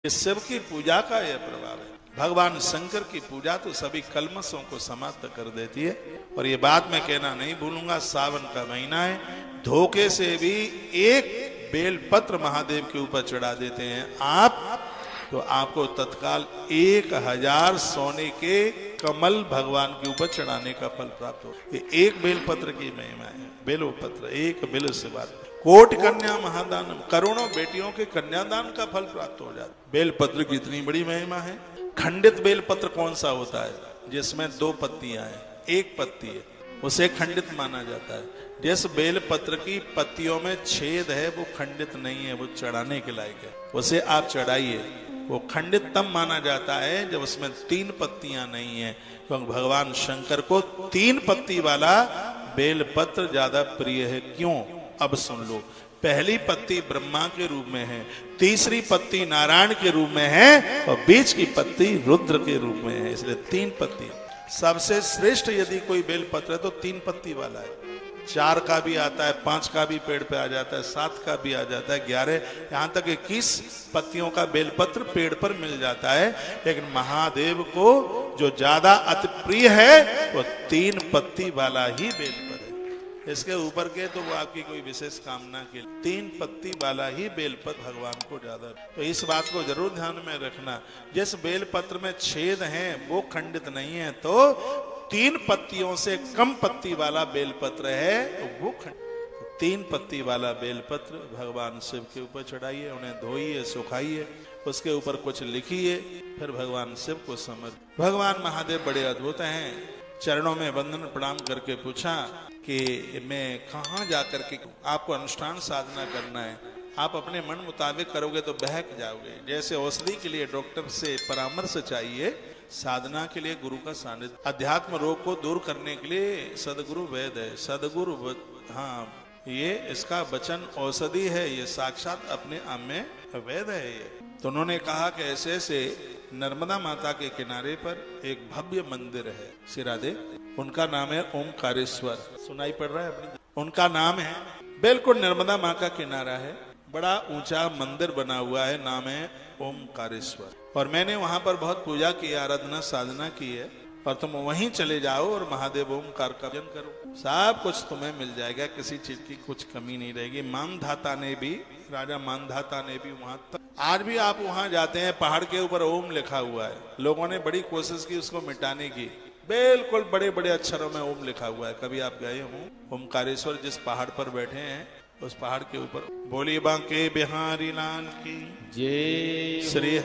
ये शिव की पूजा का यह प्रभाव है। भगवान शंकर की पूजा तो सभी कलमशों को समाप्त कर देती है। और ये बात मैं कहना नहीं भूलूंगा, सावन का महीना है, धोखे से भी एक बेल पत्र महादेव के ऊपर चढ़ा देते हैं आप, तो आपको तत्काल 1000 सोने के कमल भगवान के ऊपर चढ़ाने का फल प्राप्त हो। ये एक बेल पत्र की महिमा है। बेलो पत्र एक बेल से बात, कोट कन्या महादानम, करोड़ों बेटियों के कन्यादान का फल प्राप्त हो जाता है। बेल पत्र की इतनी बड़ी महिमा है। खंडित बेल पत्र कौन सा होता है? जिसमें 2 पत्तियां हैं, एक पत्ती है, उसे खंडित माना जाता है। जिस बेल पत्र की पत्तियों में छेद है वो खंडित नहीं है, वो चढ़ाने के लायक है, उसे आप चढ़ाइए। वो खंडित तब माना जाता है जब उसमें 3 पत्तियां नहीं है, क्योंकि भगवान शंकर को 3 पत्ती वाला बेल पत्र ज्यादा प्रिय है। क्यों? अब सुन लो। पहली पत्ती ब्रह्मा के रूप में है, तीसरी पत्ती नारायण के रूप में है, और बीच की पत्ती रुद्र के रूप में है, इसलिए 3 पत्ती। सबसे श्रेष्ठ यदि कोई बेल पत्र है तो 3 पत्ती वाला है। 4 का भी आता है, 5 का भी पेड़ पे आ जाता है, 7 का भी आ जाता है, 11, यहाँ तक 21 पत्तियों का बेलपत्र पेड़ पर मिल जाता है। लेकिन महादेव को जो ज्यादा अति प्रिय है वो 3 पत्ती वाला ही बेलपत्र है। इसके ऊपर के तो वो आपकी कोई विशेष कामना के 3 पत्ती वाला ही बेलपत्र भगवान को ज्यादा। तो इस बात को जरूर ध्यान में रखना, जिस बेलपत्र में छेद हैं वो खंडित नहीं है, तो 3 पत्तियों से कम पत्ती वाला बेलपत्र है तो वो खंडित। 3 पत्ती वाला बेलपत्र भगवान शिव के ऊपर चढ़ाइए, उन्हें धोइए, सुखाइए, उसके ऊपर कुछ लिखिए, फिर भगवान शिव को समझ। भगवान महादेव बड़े अद्भुत हैं। चरणों में वंदन प्रणाम करके पूछा कि मैं कहाँ जाकर के, आपको अनुष्ठान साधना करना है, आप अपने मन मुताबिक करोगे तो बहक जाओगे। जैसे औषधि के लिए डॉक्टर से परामर्श चाहिए, साधना के लिए गुरु का सानिध्य, अध्यात्म रोग को दूर करने के लिए सदगुरु वैद है। सदगुरु हाँ, ये इसका वचन औषधि है, ये साक्षात अपने आप में वैद है ये। तो उन्होंने कहा कि ऐसे ऐसे नर्मदा माता के किनारे पर एक भव्य मंदिर है, श्री राधे, उनका नाम है ओमकारेश्वर। सुनाई पड़ रहा है अपनी? उनका नाम है, बिल्कुल नर्मदा माँ का किनारा है, बड़ा ऊंचा मंदिर बना हुआ है, नाम है ओमकारेश्वर। और मैंने वहां पर बहुत पूजा की, आराधना साधना की है। और तुम वहीं चले जाओ और महादेव ओमकार का भजन करो, सब कुछ तुम्हें मिल जाएगा, किसी चीज की कुछ कमी नहीं रहेगी। मानधाता ने भी, राजा मानधाता ने भी वहां तक, आज भी आप वहां जाते हैं, पहाड़ के ऊपर ओम लिखा हुआ है। लोगों ने बड़ी कोशिश की उसको मिटाने की, बिल्कुल बड़े बड़े अक्षरों में ओम लिखा हुआ है। कभी आप गए हो ओमकारेश्वर, जिस पहाड़ पर बैठे हैं उस पहाड़ के ऊपर? बोलिए बांके बिहारी लाल की जय। श्री